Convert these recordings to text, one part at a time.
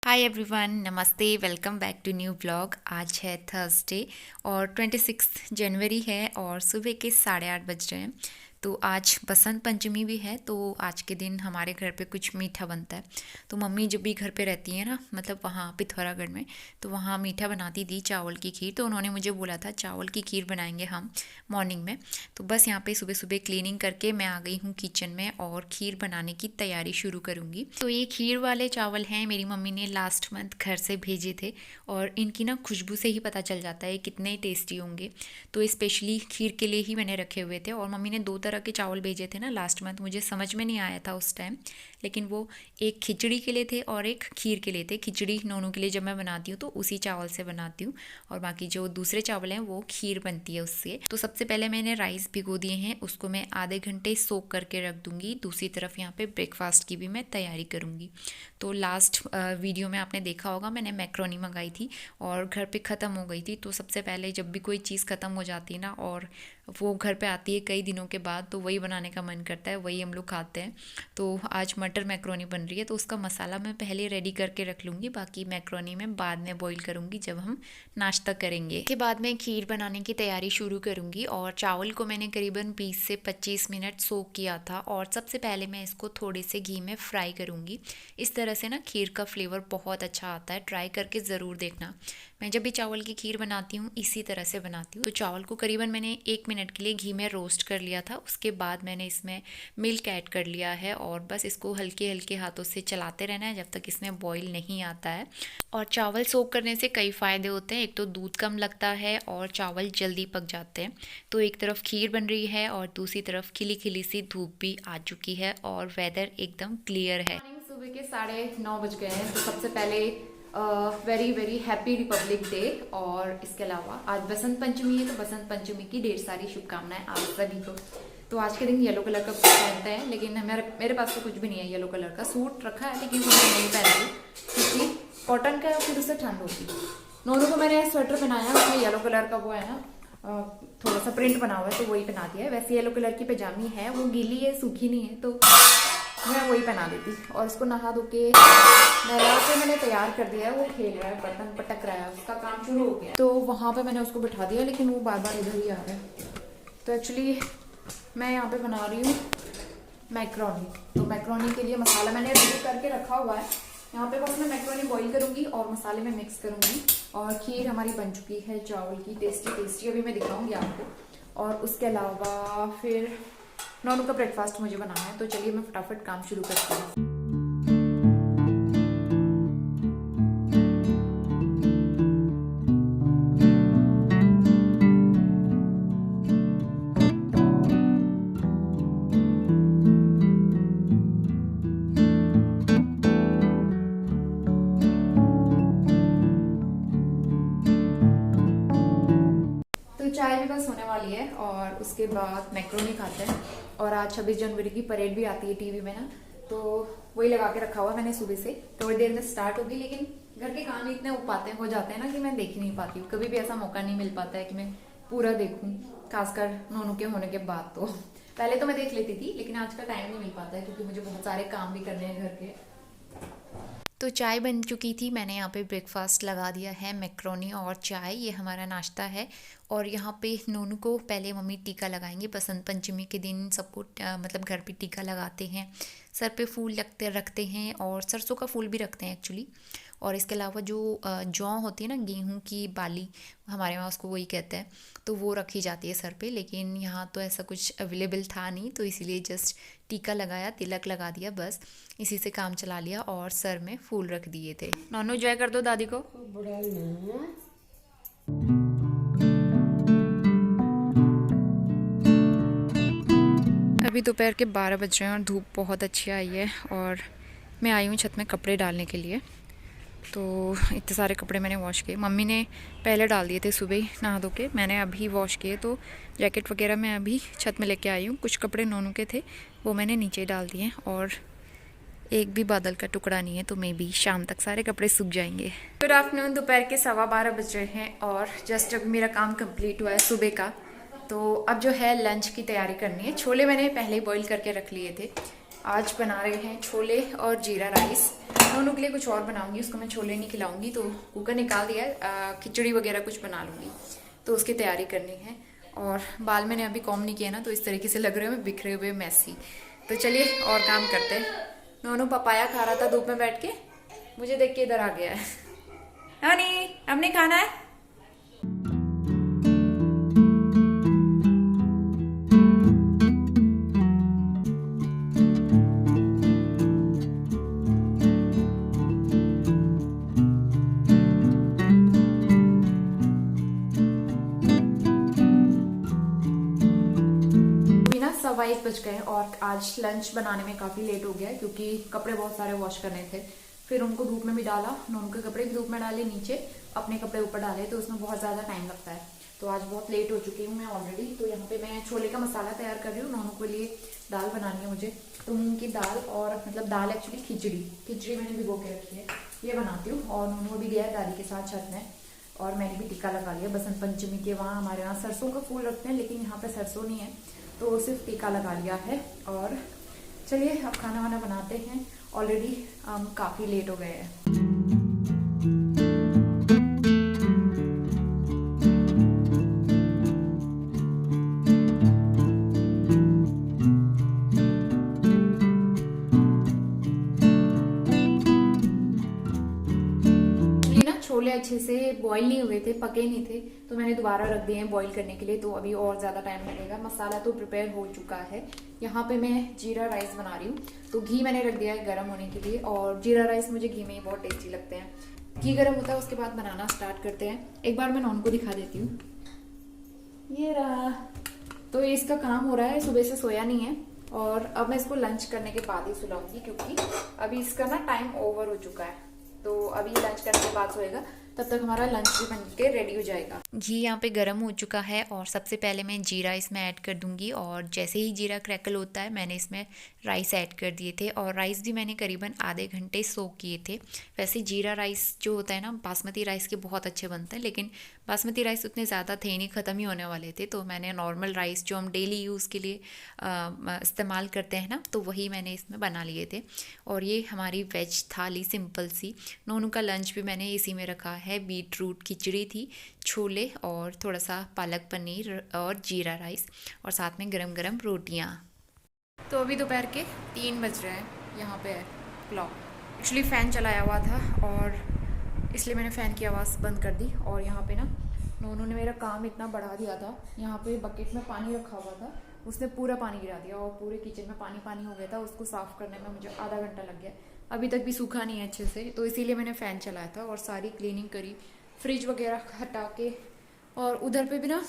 हाय everyone, नमस्ते। Welcome back to new blog. आज है थर्सडे और 26 जनवरी है और सुबह के 8:30 बज रहे हैं। तो आज बसंत पंचमी भी है, तो आज के दिन हमारे घर पे कुछ मीठा बनता है। तो मम्मी जब भी घर पे रहती है ना, मतलब वहाँ पिथौरागढ़ में, तो वहाँ मीठा बनाती थी, चावल की खीर। तो उन्होंने मुझे बोला था चावल की खीर बनाएंगे हम मॉर्निंग में। तो बस यहाँ पे सुबह सुबह क्लीनिंग करके मैं आ गई हूँ किचन में और खीर बनाने की तैयारी शुरू करूँगी। तो ये खीर वाले चावल हैं, मेरी मम्मी ने लास्ट मंथ घर से भेजे थे और इनकी ना खुशबू से ही पता चल जाता है कितने टेस्टी होंगे। तो स्पेशली खीर के लिए ही मैंने रखे हुए थे और मम्मी ने 2 तरह के चावल भेजे थे ना लास्ट मंथ। मुझे समझ में नहीं आया था उस टाइम, लेकिन वो एक खिचड़ी के लिए थे और एक खीर के लिए थे। खिचड़ी नोनों के लिए जब मैं बनाती हूँ तो उसी चावल से बनाती हूँ और बाकी जो दूसरे चावल हैं वो खीर बनती है उससे। तो सबसे पहले मैंने राइस भिगो दिए हैं, उसको मैं आधे घंटे सोक करके रख दूँगी। दूसरी तरफ यहाँ पे ब्रेकफास्ट की भी मैं तैयारी करूँगी। तो लास्ट वीडियो में आपने देखा होगा मैंने मैक्रोनी मंगाई थी और घर पे ख़त्म हो गई थी। तो सबसे पहले जब भी कोई चीज़ ख़त्म हो जाती है ना और वो घर पे आती है कई दिनों के बाद, तो वही बनाने का मन करता है, वही हम लोग खाते हैं। तो आज मटर मैक्रोनी बन रही है, तो उसका मसाला मैं पहले रेडी करके रख लूँगी। बाकी मैक्रोनी मैं बाद में बॉईल करूँगी जब हम नाश्ता करेंगे। के बाद मैं खीर बनाने की तैयारी शुरू करूँगी और चावल को मैंने करीबन 20 से 25 मिनट सोक किया था और सबसे पहले मैं इसको थोड़े से घी में फ्राई करूँगी। इस तरह से ना खीर का फ्लेवर बहुत अच्छा आता है, ट्राई करके ज़रूर देखना। मैं जब भी चावल की खीर बनाती हूँ इसी तरह से बनाती हूँ। तो चावल को करीबन मैंने 1 मिनट के लिए घी में रोस्ट कर लिया था। उसके बाद मैंने इसमें मिल्क ऐड कर लिया है और बस इसको हल्के हल्के हाथों से चलाते रहना है जब तक इसमें बॉईल नहीं आता है। और चावल सोक करने से कई फ़ायदे होते हैं। एक तो दूध कम लगता है और चावल जल्दी पक जाते हैं। तो एक तरफ खीर बन रही है और दूसरी तरफ खिली खिली सी धूप भी आ चुकी है और वेदर एकदम क्लियर है। सुबह के 9:30 बज गए हैं। तो सबसे पहले very very happy Republic day. और इसके अलावा आज बसंत पंचमी है, तो बसंत पंचमी की ढेर सारी शुभकामनाएं आप सभी को। तो आज के दिन येलो कलर का कुछ पहनता है, लेकिन मेरे पास तो कुछ भी नहीं है येलो कलर का। सूट रखा है लेकिन वो मैं नहीं पहनती क्योंकि कॉटन का है, फिर उससे ठंड होती। नोनू को मैंने स्वेटर पहनाया, उसमें येलो कलर का वो है ना थोड़ा सा प्रिंट बना हुआ है, तो वही पहना दिया है। वैसे येलो कलर की पजामी है, वो गीली है सूखी नहीं है, तो मैं वही पहना देती। और इसको नहा धो के नहला के मैंने तैयार कर दिया है। वो खेल रहा है, बर्तन पटक रहा है, उसका काम शुरू हो गया। तो वहाँ पे मैंने उसको बिठा दिया, लेकिन वो बार बार इधर ही आ रहा है। तो एक्चुअली मैं यहाँ पे बना रही हूँ मैक्रोनी। तो मैक्रोनी के लिए मसाला मैंने रेडी करके रखा हुआ है। यहाँ पे बस मैं मैक्रोनी बॉईल करूँगी और मसाले में मिक्स करूँगी। और खीर हमारी बन चुकी है चावल की, टेस्टी टेस्टी, अभी मैं दिखाऊंगी आपको। और उसके अलावा फिर नॉनू का ब्रेकफास्ट मुझे बनाना है, तो चलिए मैं फटाफट काम शुरू करती हूँ। तो चाय भी बस होने वाली है और उसके बाद मैक्रोनी खाते हैं। और आज 26 जनवरी की परेड भी आती है टीवी में ना, तो वही लगा के रखा हुआ मैंने सुबह से। थोड़ी देर में स्टार्ट होगी, लेकिन घर के काम इतने हो जाते हैं ना कि मैं देख ही नहीं पाती हूँ। कभी भी ऐसा मौका नहीं मिल पाता है कि मैं पूरा देखूँ, खासकर नोनू के होने के बाद। तो पहले तो मैं देख लेती थी, लेकिन आज का टाइम नहीं मिल पाता है क्योंकि मुझे बहुत सारे काम भी करने हैं घर के। तो चाय बन चुकी थी, मैंने यहाँ पे ब्रेकफास्ट लगा दिया है, मैक्रोनी और चाय, ये हमारा नाश्ता है। और यहाँ पे नोनू को पहले मम्मी टीका लगाएंगे। बसंत पंचमी के दिन सबको मतलब घर पे टीका लगाते हैं, सर पे फूल रखते हैं और सरसों का फूल भी रखते हैं एक्चुअली। और इसके अलावा जो जौ होती है ना, गेहूं की बाली, हमारे वहाँ उसको वही कहते हैं, तो वो रखी जाती है सर पे। लेकिन यहाँ तो ऐसा कुछ अवेलेबल था नहीं, तो इसीलिए जस्ट टीका लगाया, तिलक लगा दिया, बस इसी से काम चला लिया और सर में फूल रख दिए थे। नॉनू जय कर दो दादी को। अभी दोपहर के 12 बज रहे हैं और धूप बहुत अच्छी आई है और मैं आई हूँ छत में कपड़े डालने के लिए। तो इतने सारे कपड़े मैंने वॉश किए, मम्मी ने पहले डाल दिए थे सुबह ही नहा धो के, मैंने अभी वॉश किए। तो जैकेट वगैरह मैं अभी छत में लेके आई हूँ। कुछ कपड़े नोनू के थे वो मैंने नीचे डाल दिए और एक भी बादल का टुकड़ा नहीं है, तो मे भी शाम तक सारे कपड़े सूख जाएंगे। गुड आफ्टरनून, दोपहर के 12:15 बज रहे हैं और जस्ट अभी मेरा काम कंप्लीट हुआ है सुबह का। तो अब जो है लंच की तैयारी करनी है। छोले मैंने पहले ही बॉईल करके रख लिए थे, आज बना रहे हैं छोले और जीरा राइस। दोनों के लिए कुछ और बनाऊंगी, उसको मैं छोले नहीं खिलाऊंगी तो कुकर निकाल दिया है। खिचड़ी वगैरह कुछ बना लूँगी तो उसकी तैयारी करनी है। और बाल मैंने अभी कॉम नहीं किया ना, तो इस तरीके से लग रहे हुए बिखरे हुए मैसी। तो चलिए और काम करते हैं। नोनू पपाया खा रहा था धूप में बैठ के, मुझे देख के इधर आ गया है। नानी हमने खाना है। सवा 1 बज गए और आज लंच बनाने में काफ़ी लेट हो गया क्योंकि कपड़े बहुत सारे वॉश करने थे। फिर उनको धूप में भी डाला, नोनू के कपड़े भी धूप में डाले, नीचे अपने कपड़े ऊपर डाले, तो उसमें बहुत ज़्यादा टाइम लगता है। तो आज बहुत लेट हो चुकी हूँ मैं ऑलरेडी। तो यहाँ पे मैं छोले का मसाला तैयार कर रही हूँ। नोनू के लिए दाल बनानी है मुझे, तो मूंग की दाल और मतलब दाल एक्चुअली खिचड़ी मैंने भिगो के रखी है, ये बनाती हूँ। और नोनू भी गया है दादी के साथ छत में, और मैंने भी टीका लगा लिया। बसंत पंचमी के वहाँ हमारे यहाँ सरसों का फूल रखते हैं, लेकिन यहाँ पे सरसों नहीं है तो सिर्फ टीका लगा लिया है। और चलिए अब खाना वाना बनाते हैं। ऑलरेडी काफ़ी लेट हो गए हैं। छोले अच्छे से बॉईल नहीं हुए थे, पके नहीं थे, तो मैंने दोबारा रख दिए हैं बॉईल करने के लिए। तो अभी और ज़्यादा टाइम लगेगा। मसाला तो प्रिपेयर हो चुका है। यहाँ पे मैं जीरा राइस बना रही हूँ, तो घी मैंने रख दिया है गर्म होने के लिए। और जीरा राइस मुझे घी में ही बहुत टेस्टी लगते हैं। घी गर्म होता है उसके बाद बनाना स्टार्ट करते हैं। एक बार मैं नॉन को दिखा देती हूँ, ये रहा। तो इसका काम हो रहा है, सुबह से सोया नहीं है और अब मैं इसको लंच करने के बाद ही सुलाऊंगी क्योंकि अभी इसका ना टाइम ओवर हो चुका है। तो अभी लंच करने के बाद सोएगा, तब तक हमारा लंच भी बन के रेडी हो जाएगा। घी यहाँ पे गर्म हो चुका है और सबसे पहले मैं जीरा इसमें ऐड कर दूंगी। और जैसे ही जीरा क्रैकल होता है मैंने इसमें राइस ऐड कर दिए थे, और राइस भी मैंने करीबन आधे घंटे सोक किए थे। वैसे जीरा राइस जो होता है ना, बासमती राइस के बहुत अच्छे बनते हैं, लेकिन बासमती राइस उतने ज़्यादा थे नहीं, ख़त्म ही होने वाले थे। तो मैंने नॉर्मल राइस जो हम डेली यूज़ के लिए इस्तेमाल करते हैं ना, तो वही मैंने इसमें बना लिए थे। और ये हमारी वेज थाली सिंपल सी। नोनू का लंच भी मैंने इसी में रखा है। बीटरूट खिचड़ी थी, छोले और थोड़ा सा पालक पनीर और जीरा राइस, और साथ में गरम गरम रोटियाँ। तो अभी दोपहर के 3 बज रहे हैं। यहाँ पे है क्लॉक। एक्चुअली फ़ैन चलाया हुआ था और इसलिए मैंने फ़ैन की आवाज़ बंद कर दी। और यहाँ पे ना नोनू ने मेरा काम इतना बढ़ा दिया था। यहाँ पे बकेट में पानी रखा हुआ था, उसने पूरा पानी गिरा दिया और पूरे किचन में पानी पानी हो गया था। उसको साफ़ करने में मुझे आधा घंटा लग गया, अभी तक भी सूखा नहीं है अच्छे से। तो इसीलिए मैंने फ़ैन चलाया था और सारी क्लीनिंग करी, फ्रिज वगैरह हटा के। और उधर पे भी ना,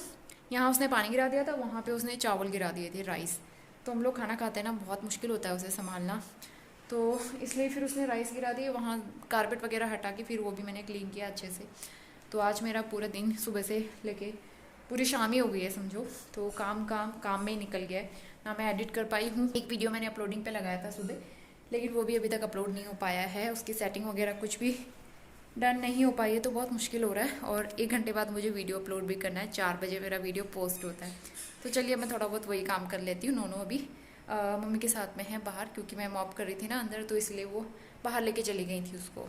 यहाँ उसने पानी गिरा दिया था, वहाँ पे उसने चावल गिरा दिए थे, राइस। तो हम लोग खाना खाते हैं ना, बहुत मुश्किल होता है उसे संभालना, तो इसलिए फिर उसने राइस गिरा दिए। वहाँ कारपेट वगैरह हटा के फिर वो भी मैंने क्लीन किया अच्छे से। तो आज मेरा पूरा दिन सुबह से लेके पूरी शाम ही हो गई है समझो। तो काम में ही निकल गया है ना। मैं एडिट कर पाई हूँ। एक वीडियो मैंने अपलोडिंग पे लगाया था सुबह, लेकिन वो भी अभी तक अपलोड नहीं हो पाया है। उसकी सेटिंग वगैरह कुछ भी डन नहीं हो पाई है, तो बहुत मुश्किल हो रहा है। और 1 घंटे बाद मुझे वीडियो अपलोड भी करना है, 4 बजे मेरा वीडियो पोस्ट होता है। तो चलिए मैं थोड़ा बहुत वही काम कर लेती हूँ। नोनू अभी मम्मी के साथ में है बाहर, क्योंकि मैं मॉप कर रही थी ना अंदर, तो इसलिए वो बाहर लेके चली गई थी उसको।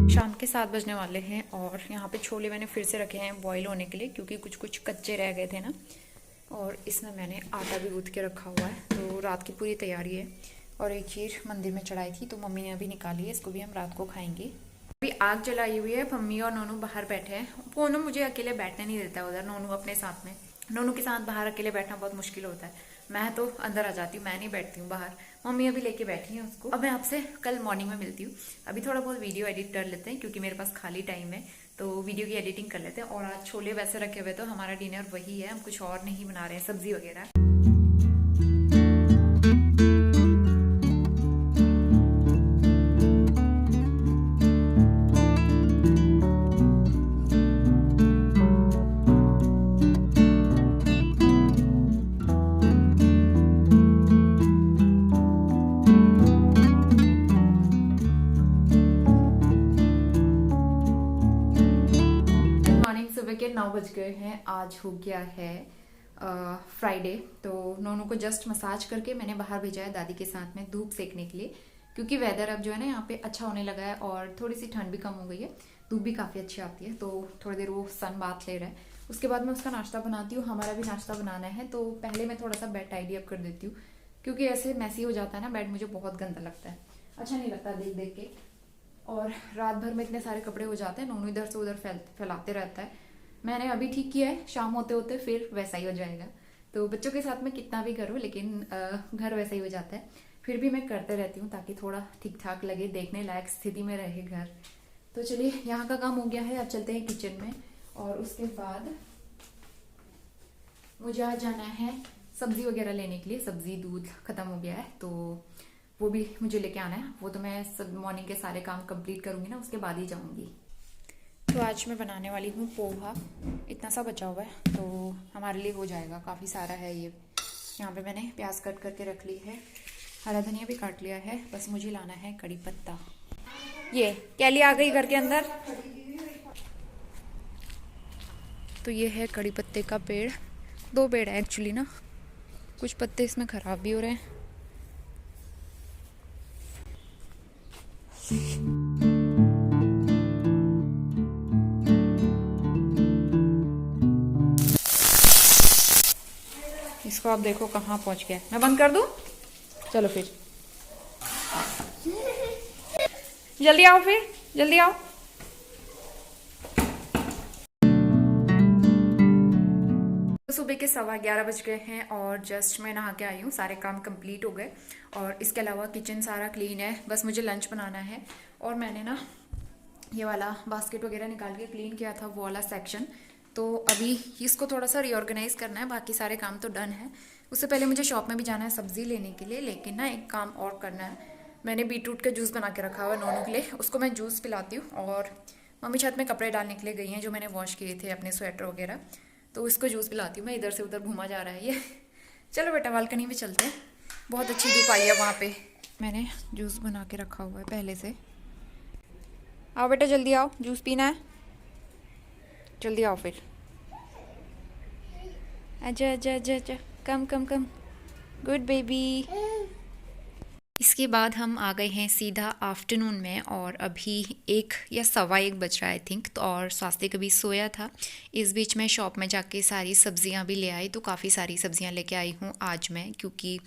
शाम के 7 बजने वाले हैं और यहाँ पे छोले मैंने फिर से रखे हैं बॉईल होने के लिए, क्योंकि कुछ कच्चे रह गए थे ना। और इसमें मैंने आटा भी गूँथ के रखा हुआ है, तो रात की पूरी तैयारी है। और एक खीर मंदिर में चढ़ाई थी, तो मम्मी ने अभी निकाली है, इसको भी हम रात को खाएंगे। अभी आग जलाई हुई है, मम्मी और नोनू बाहर बैठे हैं। नोनू मुझे अकेले बैठने नहीं देता उधर, नोनू अपने साथ में। नोनू के साथ बाहर अकेले बैठना बहुत मुश्किल होता है। मैं तो अंदर आ जाती हूँ, मैं नहीं बैठती हूँ बाहर। मम्मी अभी लेके बैठी है उसको। अब मैं आपसे कल मॉर्निंग में मिलती हूँ। अभी थोड़ा बहुत वीडियो एडिट कर लेते हैं, क्योंकि मेरे पास खाली टाइम है, तो वीडियो की एडिटिंग कर लेते हैं। और आज छोले वैसे रखे हुए, तो हमारा डिनर वही है, हम कुछ और नहीं बना रहे हैं, सब्जी वगैरह। बज गए हैं। आज हो गया है फ्राइडे। तो नोनू को जस्ट मसाज करके मैंने बाहर भेजा है दादी के साथ में धूप सेकने के लिए, क्योंकि वेदर अब जो है ना यहाँ पे अच्छा होने लगा है और थोड़ी सी ठंड भी कम हो गई है, धूप भी काफ़ी अच्छी आती है। तो थोड़ी देर वो सन बाथ ले रहा है, उसके बाद मैं उसका नाश्ता बनाती हूँ। हमारा भी नाश्ता बनाना है, तो पहले मैं थोड़ा सा बेड टाइडी अप कर देती हूँ, क्योंकि ऐसे मैसी हो जाता है ना बेड, मुझे बहुत गंदा लगता है, अच्छा नहीं लगता देख देख के। और रात भर में इतने सारे कपड़े हो जाते हैं, नोनू इधर से उधर फैलाते रहता है। मैंने अभी ठीक किया है, शाम होते होते फिर वैसा ही हो जाएगा। तो बच्चों के साथ में कितना भी करूँ, लेकिन घर वैसा ही हो जाता है। फिर भी मैं करते रहती हूँ ताकि थोड़ा ठीक ठाक लगे, देखने लायक स्थिति में रहे घर। तो चलिए, यहाँ का काम हो गया है, अब चलते हैं किचन में। और उसके बाद मुझे आज जाना है सब्जी वगैरह लेने के लिए। सब्जी दूध खत्म हो गया है, तो वो भी मुझे लेके आना है। वो तो मैं सब मॉर्निंग के सारे काम कंप्लीट करूँगी ना, उसके बाद ही जाऊँगी। तो आज मैं बनाने वाली हूँ पोहा। इतना सा बचा हुआ है, तो हमारे लिए हो जाएगा, काफ़ी सारा है ये। यहाँ पे मैंने प्याज कट करके रख ली है, हरा धनिया भी काट लिया है, बस मुझे लाना है कड़ी पत्ता। ये कैली आ गई घर के अंदर। तो ये है कड़ी पत्ते का पेड़, 2 पेड़ है एक्चुअली ना, कुछ पत्ते इसमें ख़राब भी हो रहे हैं। इसको आप देखो कहाँ पहुँच गया। मैं बंद कर दूँ? चलो फिर जल्दी आओ, फिर जल्दी आओ। सुबह के 11:15 बज गए हैं और जस्ट मैं नहा के आई हूँ, सारे काम कंप्लीट हो गए। और इसके अलावा किचन सारा क्लीन है, बस मुझे लंच बनाना है। और मैंने ना ये वाला बास्केट वगैरह निकाल के क्लीन किया था, वो वाला सेक्शन। तो अभी इसको थोड़ा सा रीऑर्गेनाइज करना है, बाकी सारे काम तो डन है। उससे पहले मुझे शॉप में भी जाना है सब्जी लेने के लिए, लेकिन ना एक काम और करना है। मैंने बीटरूट का जूस बना के रखा हुआ है नोनू के लिए, उसको मैं जूस पिलाती हूँ। और मम्मी छत में कपड़े डालने के लिए गई हैं, जो मैंने वॉश किए थे अपने स्वेटर वगैरह, तो उसको जूस पिलाती हूँ मैं। इधर से उधर घूमा जा रहा है ये। चलो बेटा, बालकनी में चलते हैं, बहुत अच्छी धूप आई है वहाँ पे। मैंने जूस बना के रखा हुआ है पहले से। आओ बेटा, जल्दी आओ, जूस पीना है, जल्दी आओ फिर। आजा आजा आजा आजा, कम कम कम, गुड बेबी। इसके बाद हम आ गए हैं सीधा आफ्टरनून में, और अभी 1 या 1:15 बज रहा है आई थिंक। तो और स्वास्थ्य कभी सोया था। इस बीच में शॉप में जाके सारी सब्जियां भी ले आई, तो काफ़ी सारी सब्जियां लेके आई हूँ आज मैं, क्योंकि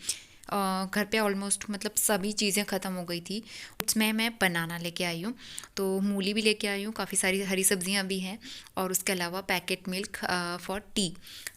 घर पे ऑलमोस्ट मतलब सभी चीज़ें ख़त्म हो गई थी। उसमें मैं बनाना लेके आई हूँ, तो मूली भी लेके आई हूँ, काफ़ी सारी हरी सब्जियां भी हैं, और उसके अलावा पैकेट मिल्क फॉर टी।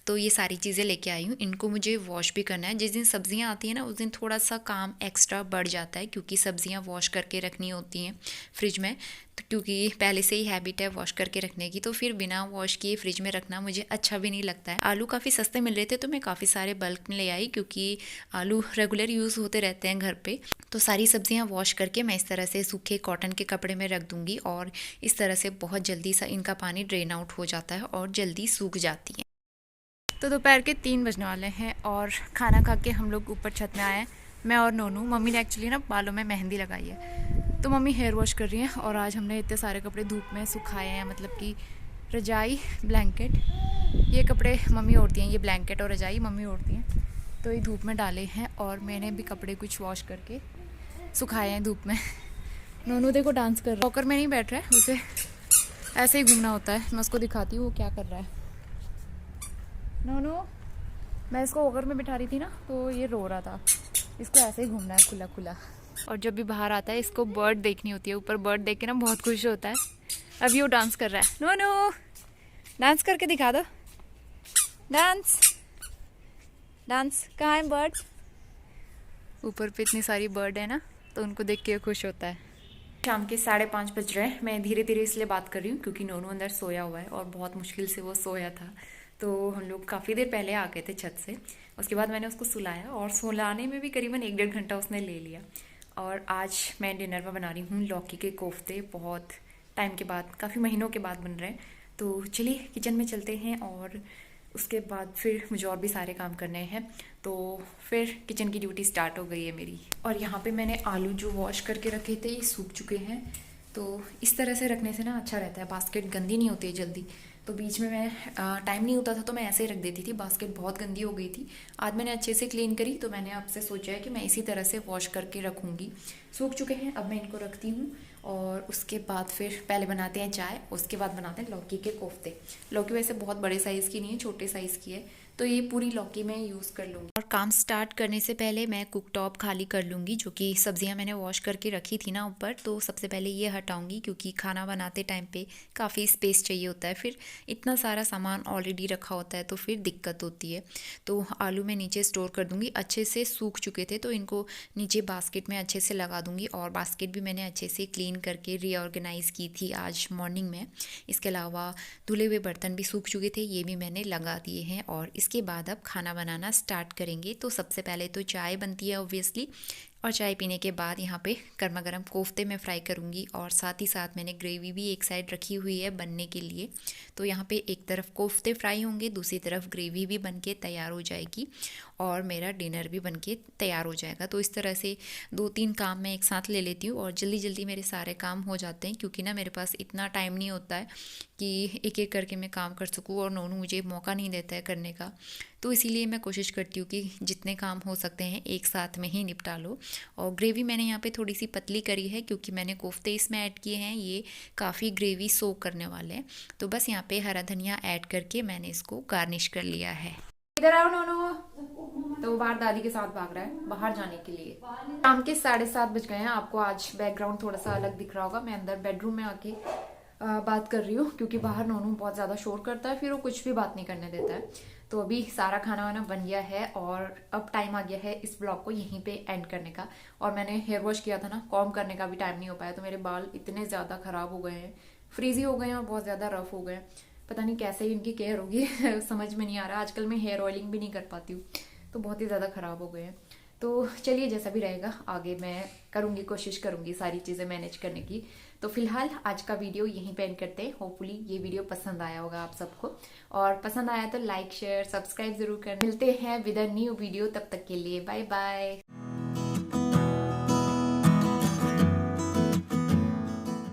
तो ये सारी चीज़ें लेके आई हूँ, इनको मुझे वॉश भी करना है। जिस दिन सब्जियां आती हैं ना, उस दिन थोड़ा सा काम एक्स्ट्रा बढ़ जाता है, क्योंकि सब्जियां वॉश करके रखनी होती हैं फ्रिज में। तो क्योंकि पहले से ही हैबिट है वॉश करके रखने की, तो फिर बिना वॉश किए फ्रिज में रखना मुझे अच्छा भी नहीं लगता है। आलू काफ़ी सस्ते मिल रहे थे, तो मैं काफ़ी सारे बल्क में ले आई, क्योंकि आलू रेगुलर यूज़ होते रहते हैं घर पे। तो सारी सब्जियां वॉश करके मैं इस तरह से सूखे कॉटन के कपड़े में रख दूँगी, और इस तरह से बहुत जल्दी सा इनका पानी ड्रेन आउट हो जाता है और जल्दी सूख जाती हैं। तो दोपहर के 3 बजने वाले हैं, और खाना खा के हम लोग ऊपर छत में आए हैं, मैं और नोनू। मम्मी ने एक्चुअली ना बालों में मेहंदी लगाई है, तो मम्मी हेयर वॉश कर रही हैं। और आज हमने इतने सारे कपड़े धूप में सुखाए हैं, मतलब कि रजाई, ब्लैंकेट, ये कपड़े मम्मी ओढ़ती हैं, ये ब्लैंकेट और रजाई मम्मी ओढ़ती हैं, तो ये धूप में डाले हैं। और मैंने भी कपड़े कुछ वॉश करके सुखाए हैं धूप में। नोनू देखो डांस कर रहा है, वॉकर में नहीं बैठ रहा है, उसे ऐसे ही घूमना होता है। मैं उसको दिखाती हूँ वो क्या कर रहा है। नोनू, मैं इसको वॉकर में बिठा रही थी ना, तो ये रो रहा था। इसको ऐसे ही घूमना है खुला खुला। और जब भी बाहर आता है, इसको बर्ड देखनी होती है, ऊपर बर्ड देख के ना बहुत खुश होता है। अभी वो डांस कर रहा है। नोनू, डांस करके दिखा दो, डांस डांस। कहाँ है बर्ड? ऊपर पे इतनी सारी बर्ड है ना, तो उनको देख के खुश होता है। शाम के 5:30 बज रहे हैं। मैं धीरे धीरे इसलिए बात कर रही हूँ क्योंकि नोनू अंदर सोया हुआ है, और बहुत मुश्किल से वो सोया था। तो हम लोग काफ़ी देर पहले आ गए थे छत से, उसके बाद मैंने उसको सुलाया, और सुलाने में भी करीबन 1-1.5 घंटा उसने ले लिया। और आज मैं डिनर में बना रही हूँ लौकी के कोफ्ते, बहुत टाइम के बाद, काफ़ी महीनों के बाद बन रहे हैं। तो चलिए किचन में चलते हैं, और उसके बाद फिर मुझे और भी सारे काम करने हैं। तो फिर किचन की ड्यूटी स्टार्ट हो गई है मेरी। और यहाँ पे मैंने आलू जो वॉश करके रखे थे, ये सूख चुके हैं। तो इस तरह से रखने से ना अच्छा रहता है, बास्केट गंदी नहीं होती है जल्दी। तो बीच में मैं टाइम नहीं होता था तो मैं ऐसे ही रख देती थी। बास्केट बहुत गंदी हो गई थी। आज मैंने अच्छे से क्लीन करी तो मैंने आपसे सोचा है कि मैं इसी तरह से वॉश करके रखूँगी। सूख चुके हैं, अब मैं इनको रखती हूँ और उसके बाद फिर पहले बनाते हैं चाय, उसके बाद बनाते हैं लौकी के कोफ्ते। लौकी वैसे बहुत बड़े साइज़ की नहीं है, छोटे साइज़ की है, तो ये पूरी लौकी मैं यूज़ कर लूँगी। और काम स्टार्ट करने से पहले मैं कुक टॉप खाली कर लूँगी। जो कि सब्जियां मैंने वॉश करके रखी थी ना ऊपर, तो सबसे पहले ये हटाऊँगी क्योंकि खाना बनाते टाइम पे काफ़ी स्पेस चाहिए होता है। फिर इतना सारा सामान ऑलरेडी रखा होता है तो फिर दिक्कत होती है। तो आलू मैं नीचे स्टोर कर दूँगी। अच्छे से सूख चुके थे तो इनको नीचे बास्केट में अच्छे से लगा दूँगी। और बास्केट भी मैंने अच्छे से क्लीन करके रीऑर्गेनाइज़ की थी आज मॉर्निंग में। इसके अलावा धुले हुए बर्तन भी सूख चुके थे, ये भी मैंने लगा दिए हैं। और इसके बाद अब खाना बनाना स्टार्ट करेंगे। तो सबसे पहले तो चाय बनती है ऑब्वियसली, और चाय पीने के बाद यहाँ पे गर्मा गर्म कोफ्ते मैं फ्राई करूँगी। और साथ ही साथ मैंने ग्रेवी भी एक साइड रखी हुई है बनने के लिए। तो यहाँ पे एक तरफ कोफ्ते फ्राई होंगे, दूसरी तरफ ग्रेवी भी बन के तैयार हो जाएगी और मेरा डिनर भी बन के तैयार हो जाएगा। तो इस तरह से 2-3 काम मैं एक साथ ले लेती हूँ और जल्दी जल्दी मेरे सारे काम हो जाते हैं, क्योंकि ना मेरे पास इतना टाइम नहीं होता है कि एक एक करके मैं काम कर सकूँ, और नोनू मुझे मौका नहीं देता है करने का। तो इसीलिए मैं कोशिश करती हूँ कि जितने काम हो सकते हैं एक साथ में ही निपटा लो। और ग्रेवी मैंने यहाँ पे थोड़ी सी पतली करी है क्योंकि मैंने कोफ्ते इसमें ऐड किए हैं, ये काफ़ी ग्रेवी सोक करने वाले हैं। तो बस यहाँ पे हरा धनिया ऐड करके मैंने इसको गार्निश कर लिया है। इधर आओ नोनू। तो वो बाहर दादी के साथ भाग रहा है बाहर जाने के लिए। शाम के 7:30 बज गए हैं। आपको आज बैकग्राउंड थोड़ा सा अलग दिख रहा होगा, मैं अंदर बेडरूम में आके बात कर रही हूँ क्योंकि बाहर नोनू बहुत ज़्यादा शोर करता है, फिर वो कुछ भी बात नहीं करने देता है। तो अभी सारा खाना वाना बन गया है और अब टाइम आ गया है इस ब्लॉग को यहीं पे एंड करने का। और मैंने हेयर वॉश किया था ना, कॉम्ब करने का भी टाइम नहीं हो पाया, तो मेरे बाल इतने ज़्यादा ख़राब हो गए हैं, फ्रीजी हो गए हैं और बहुत ज़्यादा रफ हो गए हैं। पता नहीं कैसे इनकी केयर होगी समझ में नहीं आ रहा। आजकल मैं हेयर ऑयलिंग भी नहीं कर पाती हूँ, तो बहुत ही ज़्यादा ख़राब हो गए हैं। तो चलिए जैसा भी रहेगा आगे मैं करूँगी, कोशिश करूँगी सारी चीज़ें मैनेज करने की। तो फिलहाल आज का वीडियो यहीं पे एंड करते हैं। होपफुली ये वीडियो पसंद आया होगा आप सबको, और पसंद आया तो लाइक शेयर सब्सक्राइब जरूर कर। मिलते हैं विद अ न्यू वीडियो, तब तक के लिए बाय बाय।